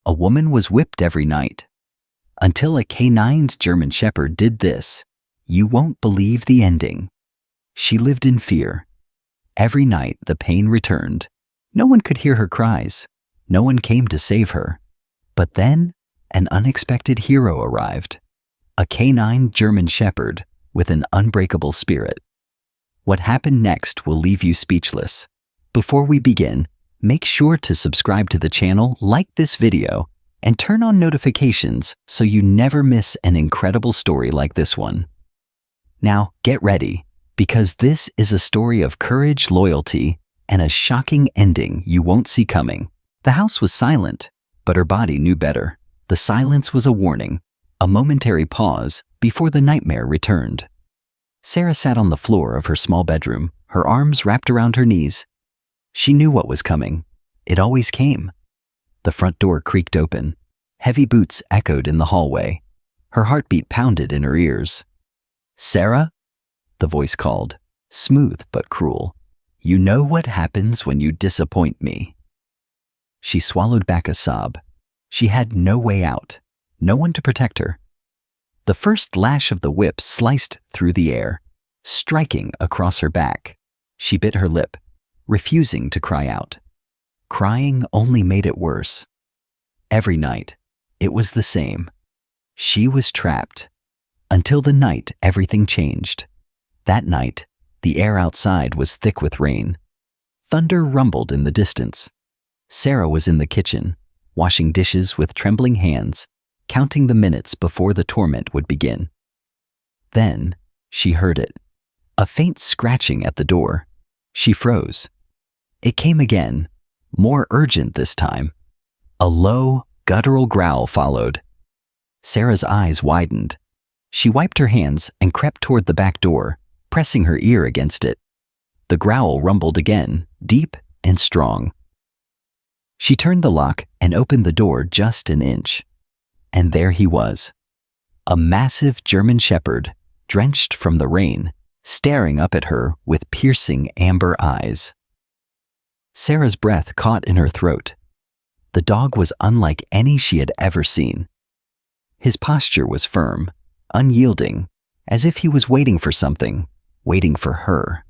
a woman was whipped every night. Until a canine German Shepherd did this. You won't believe the ending. She lived in fear. Every night the pain returned. No one could hear her cries. No one came to save her. But then an unexpected hero arrived. A canine German Shepherd with an unbreakable spirit. What happened next will leave you speechless. Before we begin, make sure to subscribe to the channel, like this video, and turn on notifications so you never miss an incredible story like this one. Now, get ready, because this is a story of courage, loyalty, and a shocking ending you won't see coming. The house was silent, but her body knew better. The silence was a warning, a momentary pause before the nightmare returned. Sarah sat on the floor of her small bedroom, her arms wrapped around her knees. She knew what was coming. It always came. The front door creaked open. Heavy boots echoed in the hallway. Her heartbeat pounded in her ears. "Sarah?" the voice called, smooth but cruel. "You know what happens when you disappoint me." She swallowed back a sob. She had no way out, no one to protect her. The first lash of the whip sliced through the air, striking across her back. She bit her lip, refusing to cry out. Crying only made it worse. Every night, it was the same. She was trapped. Until the night everything changed. That night, the air outside was thick with rain. Thunder rumbled in the distance. Sarah was in the kitchen, washing dishes with trembling hands, counting the minutes before the torment would begin. Then, she heard it. A faint scratching at the door. She froze. It came again, more urgent this time. A low, guttural growl followed. Sarah's eyes widened. She wiped her hands and crept toward the back door, pressing her ear against it. The growl rumbled again, deep and strong. She turned the lock and opened the door just an inch. And there he was. A massive German Shepherd, drenched from the rain, staring up at her with piercing amber eyes. Sarah's breath caught in her throat. The dog was unlike any she had ever seen. His posture was firm, unyielding, as if he was waiting for something, waiting for her.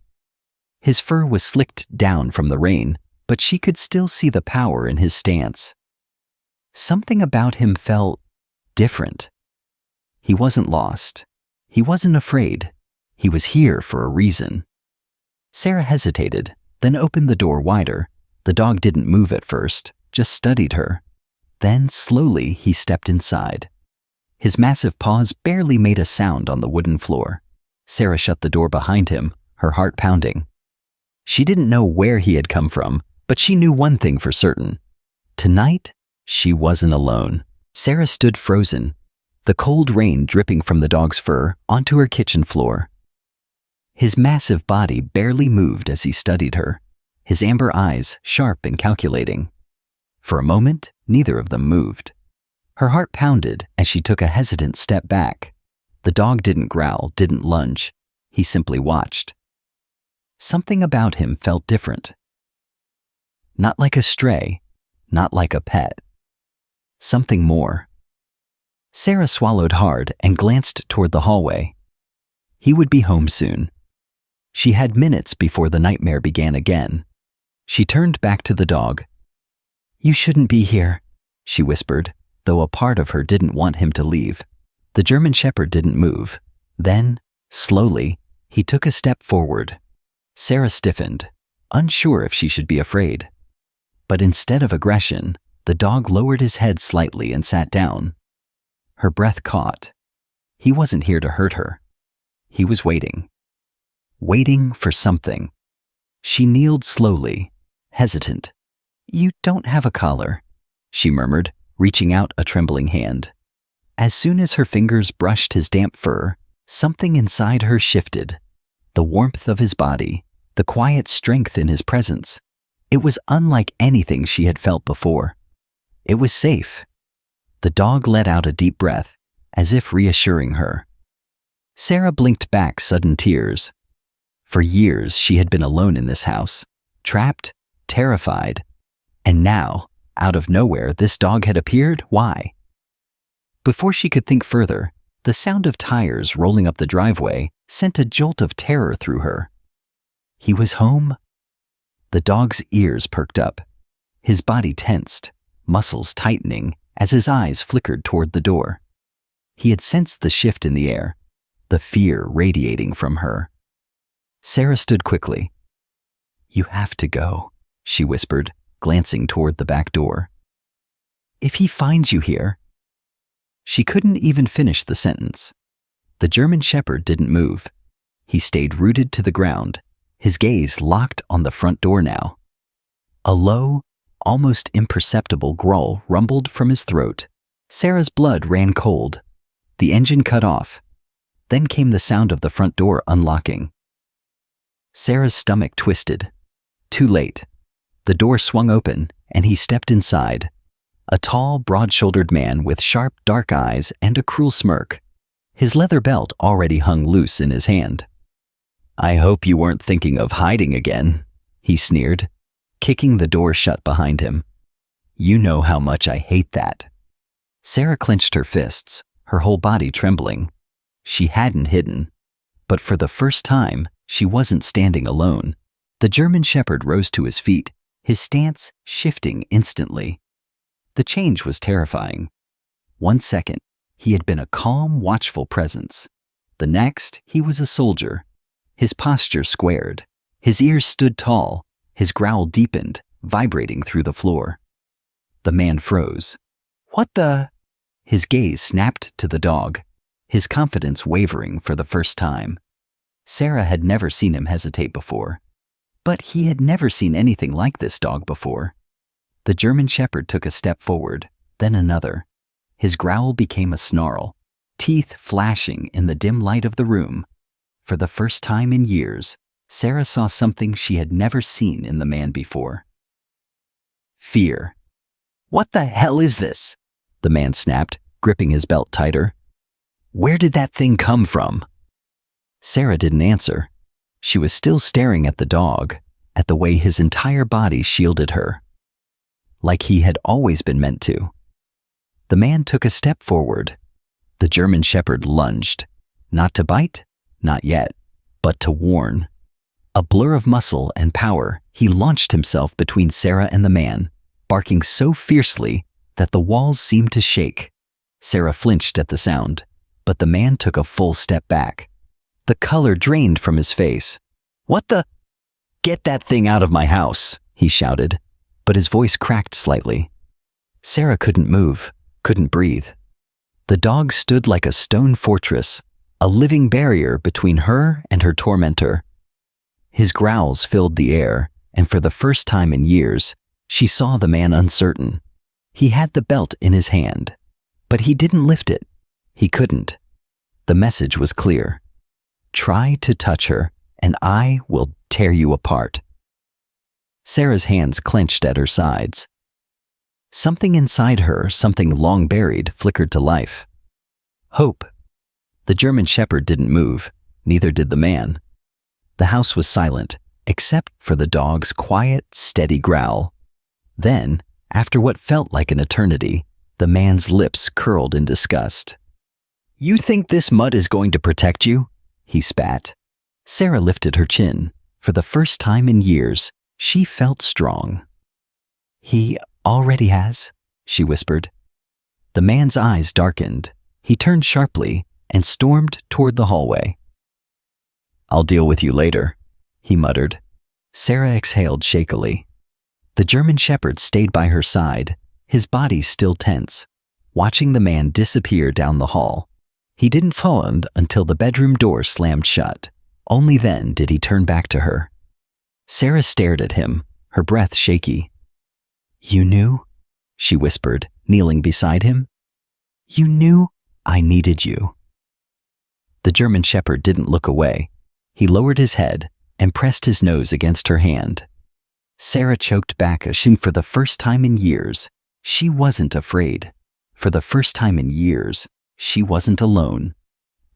His fur was slicked down from the rain, but she could still see the power in his stance. Something about him felt different. He wasn't lost. He wasn't afraid. He was here for a reason. Sarah hesitated, then opened the door wider. The dog didn't move at first, just studied her. Then slowly he stepped inside. His massive paws barely made a sound on the wooden floor. Sarah shut the door behind him, her heart pounding. She didn't know where he had come from, but she knew one thing for certain. Tonight, she wasn't alone. Sarah stood frozen, the cold rain dripping from the dog's fur onto her kitchen floor. His massive body barely moved as he studied her, his amber eyes sharp and calculating. For a moment, neither of them moved. Her heart pounded as she took a hesitant step back. The dog didn't growl, didn't lunge. He simply watched. Something about him felt different. Not like a stray, not like a pet. Something more. Sarah swallowed hard and glanced toward the hallway. He would be home soon. She had minutes before the nightmare began again. She turned back to the dog. "You shouldn't be here," she whispered, though a part of her didn't want him to leave. The German Shepherd didn't move. Then, slowly, he took a step forward. Sarah stiffened, unsure if she should be afraid. But instead of aggression, the dog lowered his head slightly and sat down. Her breath caught. He wasn't here to hurt her. He was waiting. Waiting for something. She kneeled slowly, hesitant. "You don't have a collar," she murmured, reaching out a trembling hand. As soon as her fingers brushed his damp fur, something inside her shifted. The warmth of his body, the quiet strength in his presence. It was unlike anything she had felt before. It was safe. The dog let out a deep breath, as if reassuring her. Sarah blinked back sudden tears. For years she had been alone in this house, trapped, terrified, and now, Out of nowhere, this dog had appeared. Why? Before she could think further, the sound of tires rolling up the driveway sent a jolt of terror through her. He was home? The dog's ears perked up. His body tensed, muscles tightening as his eyes flickered toward the door. He had sensed the shift in the air, the fear radiating from her. Sarah stood quickly. "You have to go," she whispered, glancing toward the back door. "If he finds you here—" She couldn't even finish the sentence. The German Shepherd didn't move. He stayed rooted to the ground, his gaze locked on the front door now. A low, almost imperceptible growl rumbled from his throat. Sarah's blood ran cold. The engine cut off. Then came the sound of the front door unlocking. Sarah's stomach twisted. Too late. The door swung open, and he stepped inside. A tall, broad-shouldered man with sharp, dark eyes and a cruel smirk. His leather belt already hung loose in his hand. "I hope you weren't thinking of hiding again," he sneered, kicking the door shut behind him. "You know how much I hate that." Sarah clenched her fists, her whole body trembling. She hadn't hidden. But for the first time, she wasn't standing alone. The German Shepherd rose to his feet, his stance shifting instantly. The change was terrifying. 1 second, he had been a calm, watchful presence. The next, he was a soldier. His posture squared. His ears stood tall. His growl deepened, vibrating through the floor. The man froze. "What the—" His gaze snapped to the dog, his confidence wavering for the first time. Sarah had never seen him hesitate before. But he had never seen anything like this dog before. The German Shepherd took a step forward, then another. His growl became a snarl, teeth flashing in the dim light of the room. For the first time in years, Sarah saw something she had never seen in the man before. Fear. "What the hell is this?" the man snapped, gripping his belt tighter. "Where did that thing come from?" Sarah didn't answer. She was still staring at the dog, at the way his entire body shielded her. Like he had always been meant to. The man took a step forward. The German Shepherd lunged. Not to bite, not yet, but to warn. A blur of muscle and power, he launched himself between Sarah and the man, barking so fiercely that the walls seemed to shake. Sarah flinched at the sound, but the man took a full step back. The color drained from his face. "What the—" "Get that thing out of my house," he shouted, but his voice cracked slightly. Sarah couldn't move, couldn't breathe. The dog stood like a stone fortress, a living barrier between her and her tormentor. His growls filled the air, and for the first time in years, she saw the man uncertain. He had the belt in his hand, but he didn't lift it. He couldn't. The message was clear. Try to touch her, and I will tear you apart. Sarah's hands clenched at her sides. Something inside her, something long buried, flickered to life. Hope. The German Shepherd didn't move, neither did the man. The house was silent, except for the dog's quiet, steady growl. Then, after what felt like an eternity, the man's lips curled in disgust. "You think this mud is going to protect you?" he spat. Sarah lifted her chin. For the first time in years, she felt strong. "He already has," she whispered. The man's eyes darkened. He turned sharply and stormed toward the hallway. "I'll deal with you later," he muttered. Sarah exhaled shakily. The German Shepherd stayed by her side, his body still tense, watching the man disappear down the hall. He didn't fall until the bedroom door slammed shut. Only then did he turn back to her. Sarah stared at him, her breath shaky. "You knew?" she whispered, kneeling beside him. "You knew I needed you." The German Shepherd didn't look away. He lowered his head and pressed his nose against her hand. Sarah choked back a shriek. For the first time in years, she wasn't afraid. For the first time in years, she wasn't alone.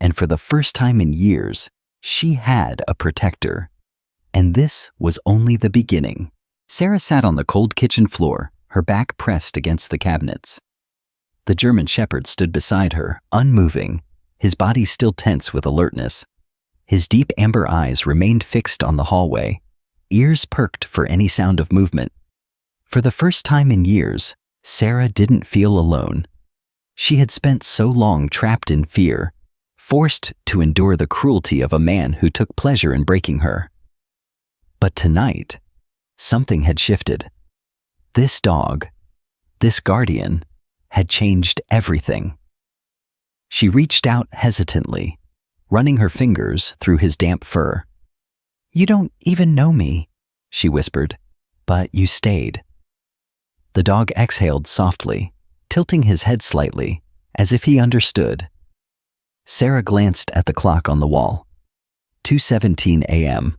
And for the first time in years, she had a protector. And this was only the beginning. Sarah sat on the cold kitchen floor, her back pressed against the cabinets. The German Shepherd stood beside her, unmoving, his body still tense with alertness. His deep amber eyes remained fixed on the hallway, ears perked for any sound of movement. For the first time in years, Sarah didn't feel alone. She had spent so long trapped in fear, forced to endure the cruelty of a man who took pleasure in breaking her. But tonight, something had shifted. This dog, this guardian, had changed everything. She reached out hesitantly, running her fingers through his damp fur. "You don't even know me," she whispered, "but you stayed." The dog exhaled softly, tilting his head slightly, as if he understood. Sarah glanced at the clock on the wall. 2:17 a.m.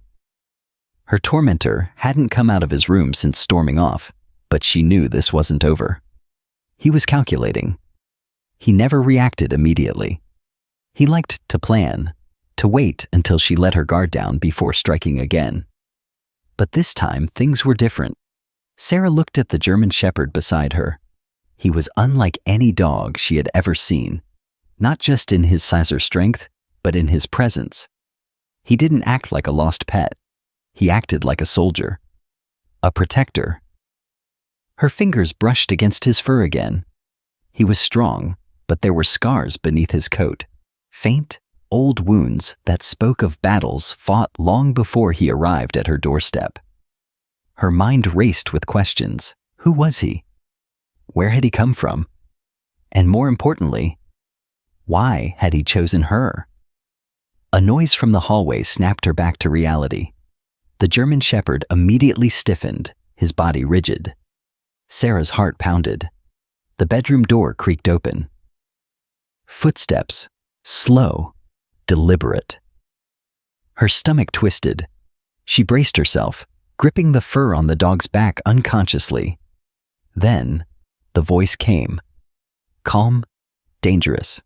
Her tormentor hadn't come out of his room since storming off, but she knew this wasn't over. He was calculating. He never reacted immediately. He liked to plan, to wait until she let her guard down before striking again. But this time, things were different. Sarah looked at the German Shepherd beside her. He was unlike any dog she had ever seen, not just in his size or strength, but in his presence. He didn't act like a lost pet. He acted like a soldier, a protector. Her fingers brushed against his fur again. He was strong, but there were scars beneath his coat, faint, old wounds that spoke of battles fought long before he arrived at her doorstep. Her mind raced with questions. Who was he? Where had he come from? And more importantly, why had he chosen her? A noise from the hallway snapped her back to reality. The German Shepherd immediately stiffened, his body rigid. Sarah's heart pounded. The bedroom door creaked open. Footsteps, slow, deliberate. Her stomach twisted. She braced herself, gripping the fur on the dog's back unconsciously. Then, the voice came. Calm, dangerous.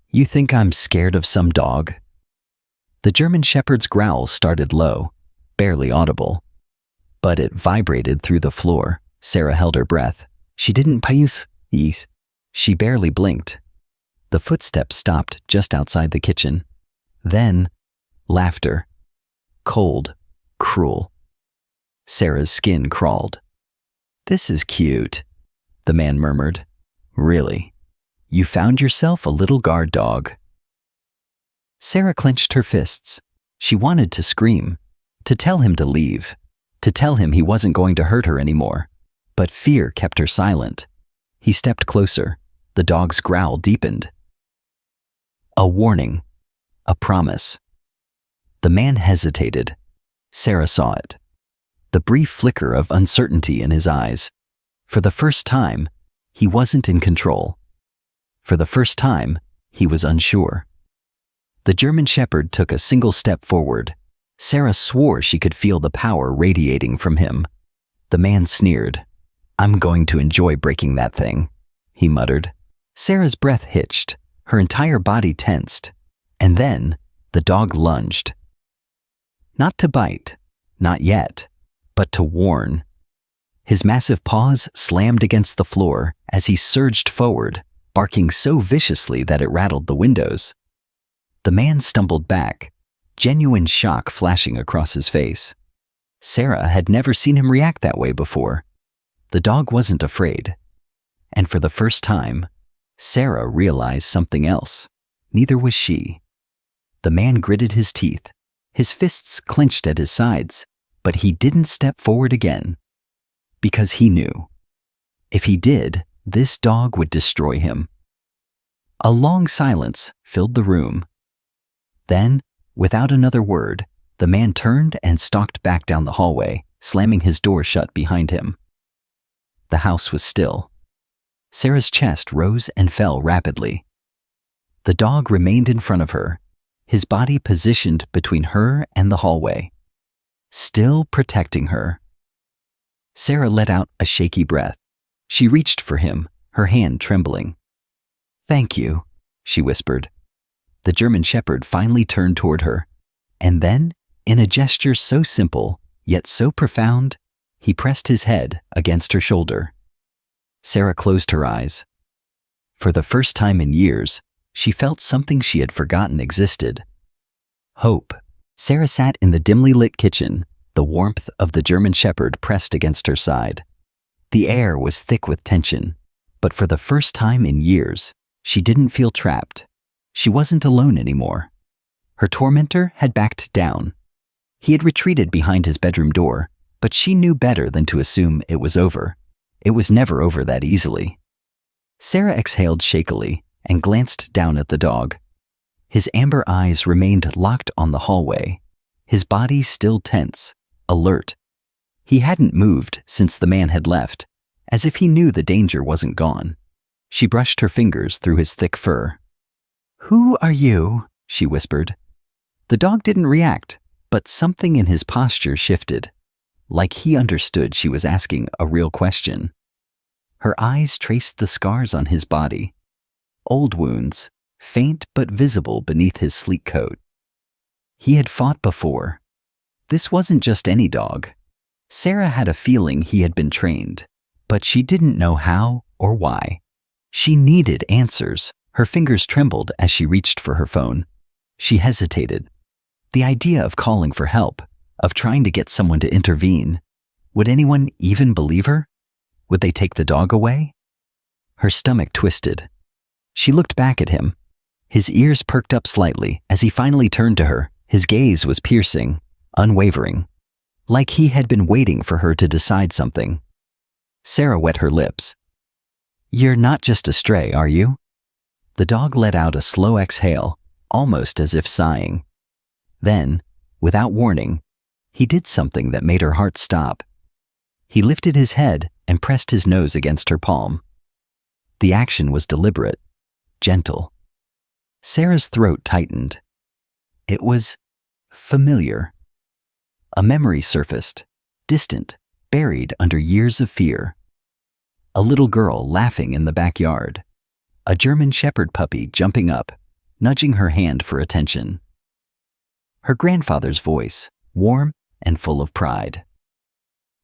"You think I'm scared of some dog?" The German Shepherd's growl started low, barely audible. But it vibrated through the floor. Sarah held her breath. She didn't ease. She barely blinked. The footsteps stopped just outside the kitchen. Then, laughter. Cold, cruel. Sarah's skin crawled. "This is cute," the man murmured. "Really? You found yourself a little guard dog." Sarah clenched her fists. She wanted to scream, to tell him to leave, to tell him he wasn't going to hurt her anymore. But fear kept her silent. He stepped closer. The dog's growl deepened. A warning. A promise. The man hesitated. Sarah saw it. The brief flicker of uncertainty in his eyes. For the first time, he wasn't in control. For the first time, he was unsure. The German Shepherd took a single step forward. Sarah swore she could feel the power radiating from him. The man sneered. "I'm going to enjoy breaking that thing," he muttered. Sarah's breath hitched, her entire body tensed, and then the dog lunged. Not to bite, not yet, but to warn. His massive paws slammed against the floor as he surged forward, barking so viciously that it rattled the windows. The man stumbled back, genuine shock flashing across his face. Sarah had never seen him react that way before. The dog wasn't afraid. And for the first time, Sarah realized something else. Neither was she. The man gritted his teeth, his fists clenched at his sides, but he didn't step forward again. Because he knew. If he did, this dog would destroy him. A long silence filled the room. Then, without another word, the man turned and stalked back down the hallway, slamming his door shut behind him. The house was still. Sarah's chest rose and fell rapidly. The dog remained in front of her, his body positioned between her and the hallway, still protecting her. Sarah let out a shaky breath. She reached for him, her hand trembling. "Thank you," she whispered. The German Shepherd finally turned toward her, and then, in a gesture so simple, yet so profound, He pressed his head against her shoulder. Sarah closed her eyes. For the first time in years, she felt something she had forgotten existed. Hope. Sarah sat in the dimly lit kitchen, the warmth of the German Shepherd pressed against her side. The air was thick with tension, but for the first time in years, she didn't feel trapped. She wasn't alone anymore. Her tormentor had backed down. He had retreated behind his bedroom door, but she knew better than to assume it was over. It was never over that easily. Sarah exhaled shakily and glanced down at the dog. His amber eyes remained locked on the hallway, his body still tense, alert. He hadn't moved since the man had left, as if he knew the danger wasn't gone. She brushed her fingers through his thick fur. "Who are you?" she whispered. The dog didn't react, but something in his posture shifted, like he understood she was asking a real question. Her eyes traced the scars on his body, old wounds, faint but visible beneath his sleek coat. He had fought before. This wasn't just any dog. Sarah had a feeling he had been trained, but she didn't know how or why. She needed answers. Her fingers trembled as she reached for her phone. She hesitated. The idea of calling for help, of trying to get someone to intervene. Would anyone even believe her? Would they take the dog away? Her stomach twisted. She looked back at him. His ears perked up slightly as he finally turned to her. His gaze was piercing, unwavering, like he had been waiting for her to decide something. Sarah wet her lips. "You're not just a stray, are you?" The dog let out a slow exhale, almost as if sighing. Then, without warning, he did something that made her heart stop. He lifted his head and pressed his nose against her palm. The action was deliberate, gentle. Sarah's throat tightened. It was familiar. A memory surfaced, distant, buried under years of fear. A little girl laughing in the backyard. A German Shepherd puppy jumping up, nudging her hand for attention. Her grandfather's voice, warm and full of pride.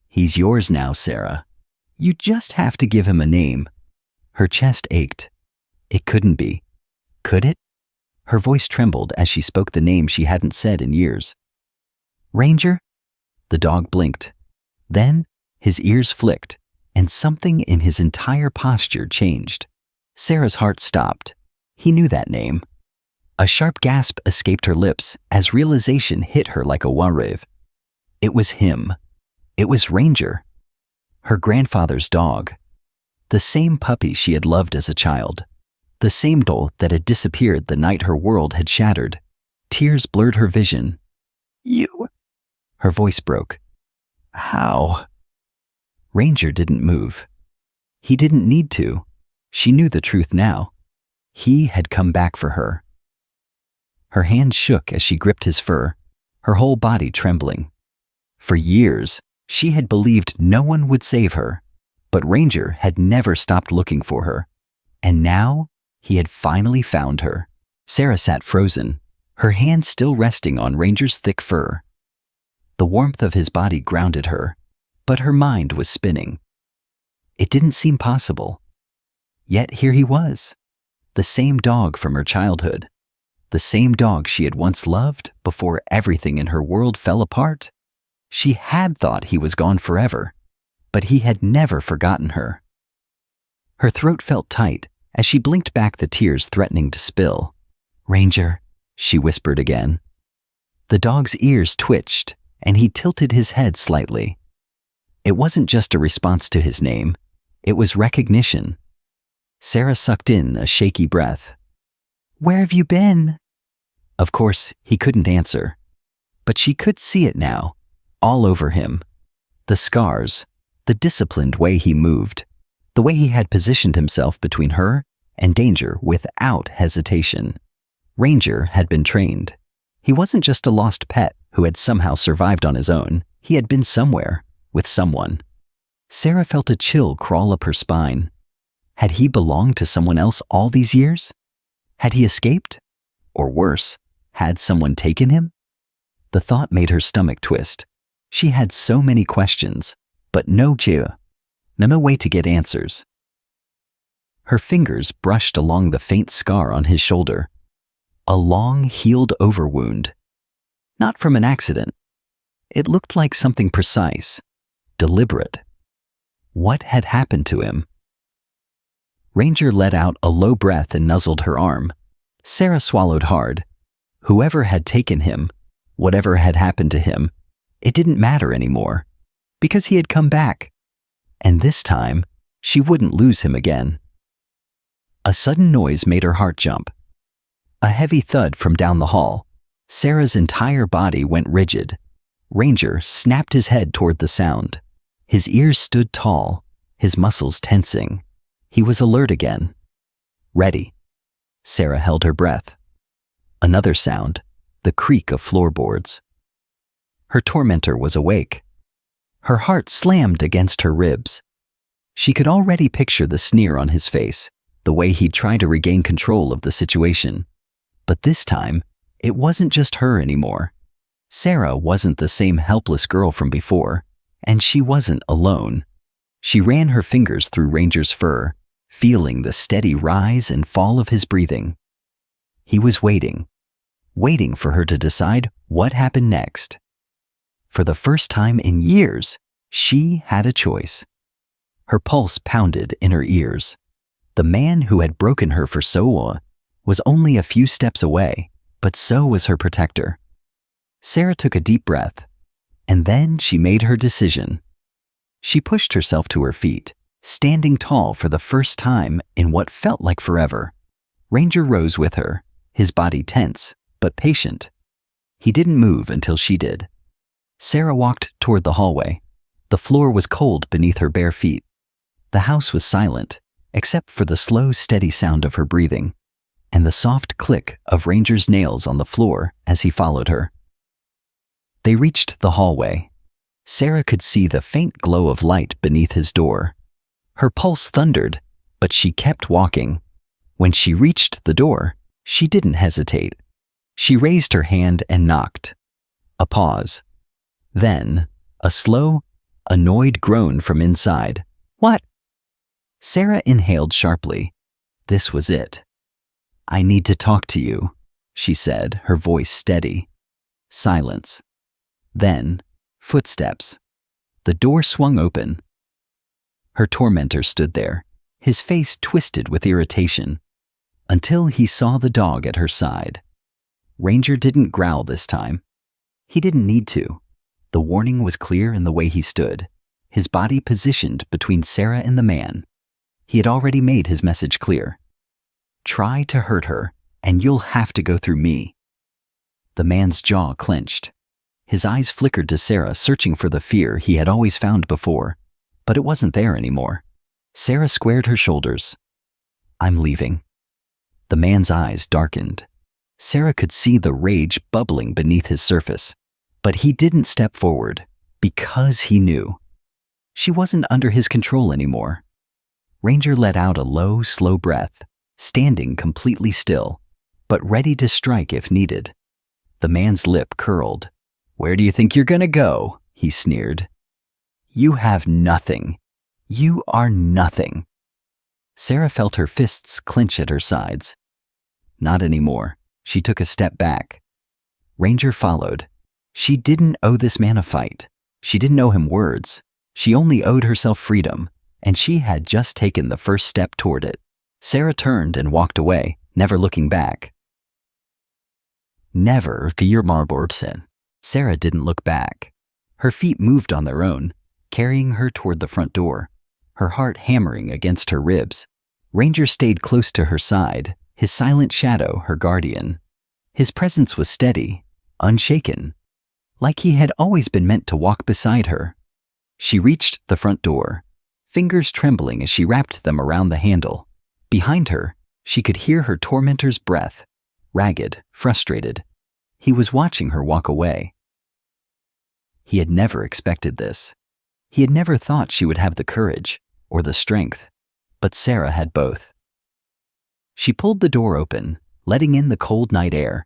"He's yours now, Sarah. You just have to give him a name." Her chest ached. It couldn't be. Could it? Her voice trembled as she spoke the name she hadn't said in years. "Ranger?" The dog blinked. Then his ears flicked, and something in his entire posture changed. Sarah's heart stopped. He knew that name. A sharp gasp escaped her lips as realization hit her like a wave. It was him. It was Ranger. Her grandfather's dog. The same puppy she had loved as a child. The same doll that had disappeared the night her world had shattered. Tears blurred her vision. "You..." Her voice broke. "How?" Ranger didn't move. He didn't need to. She knew the truth now. He had come back for her. Her hand shook as she gripped his fur, her whole body trembling. For years, she had believed no one would save her, but Ranger had never stopped looking for her. And now, he had finally found her. Sarah sat frozen, her hand still resting on Ranger's thick fur. The warmth of his body grounded her, but her mind was spinning. It didn't seem possible. Yet here he was, the same dog from her childhood, the same dog she had once loved before everything in her world fell apart. She had thought he was gone forever, but he had never forgotten her. Her throat felt tight as she blinked back the tears threatening to spill. "Ranger," she whispered again. The dog's ears twitched, and he tilted his head slightly. It wasn't just a response to his name, it was recognition. Sarah sucked in a shaky breath. "Where have you been?" Of course, he couldn't answer, but she could see it now, all over him. The scars, the disciplined way he moved, the way he had positioned himself between her and danger without hesitation. Ranger had been trained. He wasn't just a lost pet who had somehow survived on his own. He had been somewhere, with someone. Sarah felt a chill crawl up her spine. Had he belonged to someone else all these years? Had he escaped? Or worse, had someone taken him? The thought made her stomach twist. She had so many questions, but no way to get answers. Her fingers brushed along the faint scar on his shoulder. A long, healed-over wound. Not from an accident. It looked like something precise, deliberate. What had happened to him? Ranger let out a low breath and nuzzled her arm. Sarah swallowed hard. Whoever had taken him, whatever had happened to him, it didn't matter anymore, because he had come back. And this time, she wouldn't lose him again. A sudden noise made her heart jump. A heavy thud from down the hall. Sarah's entire body went rigid. Ranger snapped his head toward the sound. His ears stood tall, his muscles tensing. He was alert again. Ready. Sarah held her breath. Another sound, the creak of floorboards. Her tormentor was awake. Her heart slammed against her ribs. She could already picture the sneer on his face, the way he'd try to regain control of the situation. But this time, it wasn't just her anymore. Sarah wasn't the same helpless girl from before, and she wasn't alone. She ran her fingers through Ranger's fur, feeling the steady rise and fall of his breathing. He was waiting for her to decide what happened next. For the first time in years, she had a choice. Her pulse pounded in her ears. The man who had broken her for so long was only a few steps away, but so was her protector. Sarah took a deep breath, and then she made her decision. She pushed herself to her feet, standing tall for the first time in what felt like forever. Ranger rose with her, his body tense, but patient. He didn't move until she did. Sarah walked toward the hallway. The floor was cold beneath her bare feet. The house was silent, except for the slow, steady sound of her breathing, and the soft click of Ranger's nails on the floor as he followed her. They reached the hallway. Sarah could see the faint glow of light beneath his door. Her pulse thundered, but she kept walking. When she reached the door, she didn't hesitate. She raised her hand and knocked. A pause. Then, a slow, annoyed groan from inside. "What?" Sarah inhaled sharply. This was it. "I need to talk to you," she said, her voice steady. Silence. Then, footsteps. The door swung open. Her tormentor stood there, his face twisted with irritation, until he saw the dog at her side. Ranger didn't growl this time. He didn't need to. The warning was clear in the way he stood, his body positioned between Sarah and the man. He had already made his message clear. Try to hurt her, and you'll have to go through me. The man's jaw clenched. His eyes flickered to Sarah, searching for the fear he had always found before, but it wasn't there anymore. Sarah squared her shoulders. "I'm leaving." The man's eyes darkened. Sarah could see the rage bubbling beneath his surface, but he didn't step forward because he knew. She wasn't under his control anymore. Ranger let out a low, slow breath, standing completely still, but ready to strike if needed. The man's lip curled. "Where do you think you're gonna go?" he sneered. "You have nothing. You are nothing." Sarah felt her fists clench at her sides. Not anymore. She took a step back. Ranger followed. She didn't owe this man a fight. She didn't owe him words. She only owed herself freedom, and she had just taken the first step toward it. Sarah turned and walked away, never looking back. Never Marborsen. Sarah didn't look back. Her feet moved on their own, carrying her toward the front door, her heart hammering against her ribs. Ranger stayed close to her side, his silent shadow her guardian. His presence was steady, unshaken, like he had always been meant to walk beside her. She reached the front door, fingers trembling as she wrapped them around the handle. Behind her, she could hear her tormentor's breath, ragged, frustrated. He was watching her walk away. He had never expected this. He had never thought she would have the courage or the strength, but Sarah had both. She pulled the door open, letting in the cold night air.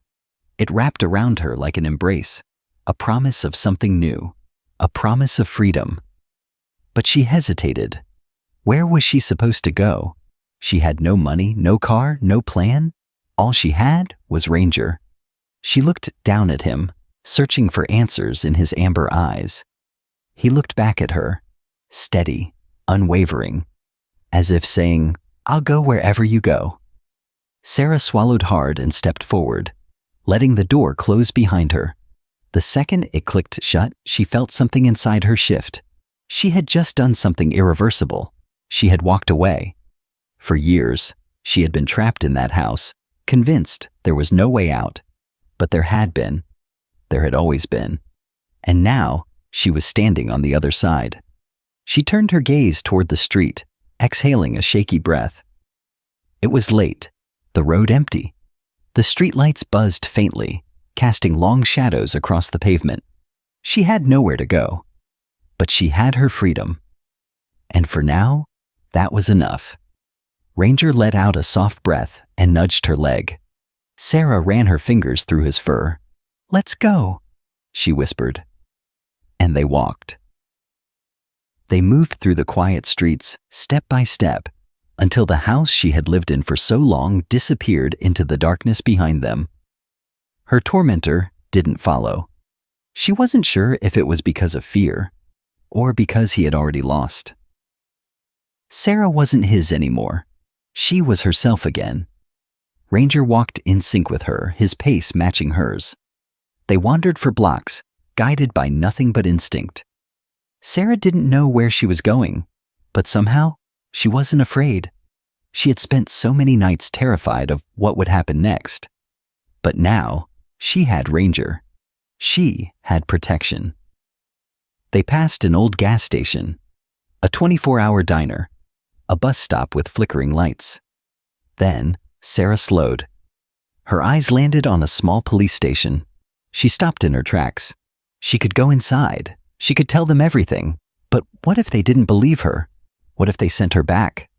It wrapped around her like an embrace, a promise of something new, a promise of freedom. But she hesitated. Where was she supposed to go? She had no money, no car, no plan. All she had was Ranger. She looked down at him, searching for answers in his amber eyes. He looked back at her, steady, unwavering, as if saying, "I'll go wherever you go." Sarah swallowed hard and stepped forward, letting the door close behind her. The second it clicked shut, she felt something inside her shift. She had just done something irreversible. She had walked away. For years, she had been trapped in that house, convinced there was no way out. But there had been. There had always been. And now, she was standing on the other side. She turned her gaze toward the street, exhaling a shaky breath. It was late, the road empty. The streetlights buzzed faintly, casting long shadows across the pavement. She had nowhere to go. But she had her freedom. And for now, that was enough. Ranger let out a soft breath and nudged her leg. Sarah ran her fingers through his fur. "Let's go," she whispered. And they walked. They moved through the quiet streets, step by step, until the house she had lived in for so long disappeared into the darkness behind them. Her tormentor didn't follow. She wasn't sure if it was because of fear, or because he had already lost. Sarah wasn't his anymore. She was herself again. Ranger walked in sync with her, his pace matching hers. They wandered for blocks, guided by nothing but instinct. Sarah didn't know where she was going, but somehow she wasn't afraid. She had spent so many nights terrified of what would happen next. But now, she had Ranger. She had protection. They passed an old gas station, a 24-hour diner, a bus stop with flickering lights. Then, Sarah slowed. Her eyes landed on a small police station. She stopped in her tracks. She could go inside. She could tell them everything. But what if they didn't believe her? What if they sent her back?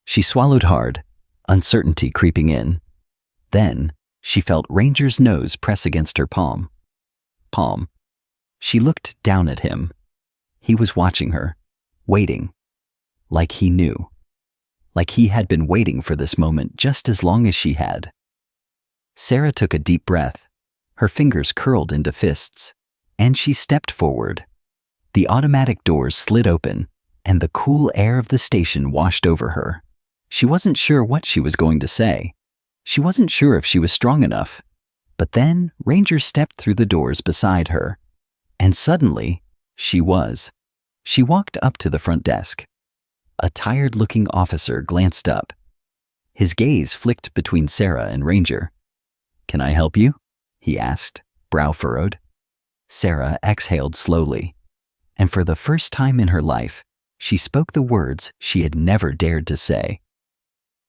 She swallowed hard, uncertainty creeping in. Then, she felt Ranger's nose press against her palm. She looked down at him. He was watching her, waiting, like he knew. Like he had been waiting for this moment just as long as she had. Sarah took a deep breath. Her fingers curled into fists, and she stepped forward. The automatic doors slid open, and the cool air of the station washed over her. She wasn't sure what she was going to say. She wasn't sure if she was strong enough. But then Ranger stepped through the doors beside her, and suddenly, she was. She walked up to the front desk. A tired-looking officer glanced up. His gaze flicked between Sarah and Ranger. "Can I help you?" he asked, brow furrowed. Sarah exhaled slowly, and for the first time in her life, she spoke the words she had never dared to say.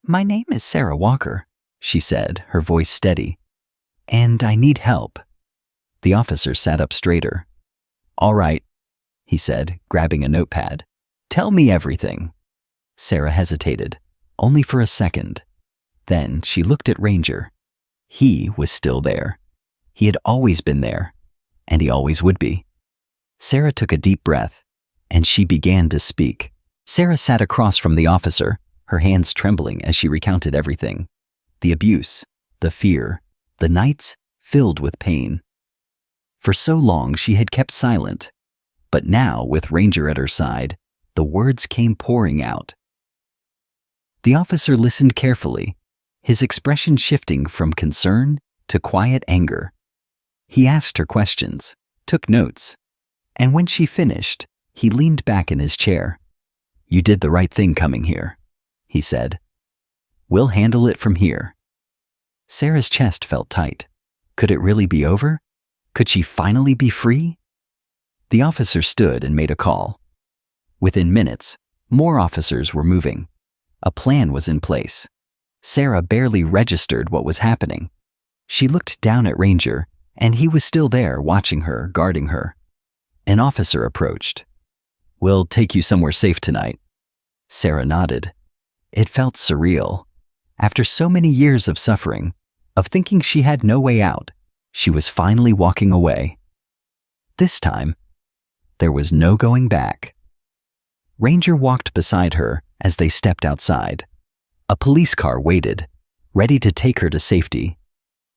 "My name is Sarah Walker," she said, her voice steady. "And I need help." The officer sat up straighter. "All right," he said, grabbing a notepad. "Tell me everything." Sarah hesitated, only for a second. Then she looked at Ranger. He was still there. He had always been there, and he always would be. Sarah took a deep breath, and she began to speak. Sarah sat across from the officer, her hands trembling as she recounted everything. The abuse, the fear, the nights filled with pain. For so long she had kept silent, but now, with Ranger at her side, the words came pouring out. The officer listened carefully, his expression shifting from concern to quiet anger. He asked her questions, took notes, and when she finished, he leaned back in his chair. "You did the right thing coming here," he said. "We'll handle it from here." Sarah's chest felt tight. Could it really be over? Could she finally be free? The officer stood and made a call. Within minutes, more officers were moving. A plan was in place. Sarah barely registered what was happening. She looked down at Ranger, and he was still there watching her, guarding her. An officer approached. "We'll take you somewhere safe tonight." Sarah nodded. It felt surreal. After so many years of suffering, of thinking she had no way out, she was finally walking away. This time, there was no going back. Ranger walked beside her as they stepped outside. A police car waited, ready to take her to safety.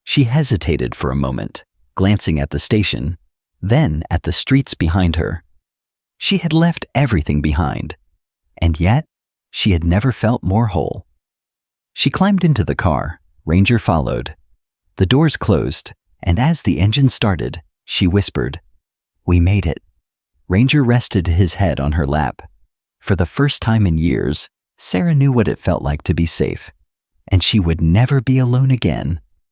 She hesitated for a moment, glancing at the station, then at the streets behind her. She had left everything behind, and yet she had never felt more whole. She climbed into the car. Ranger followed. The doors closed, and as the engine started, she whispered, "We made it." Ranger rested his head on her lap. For the first time in years, Sarah knew what it felt like to be safe, and she would never be alone again.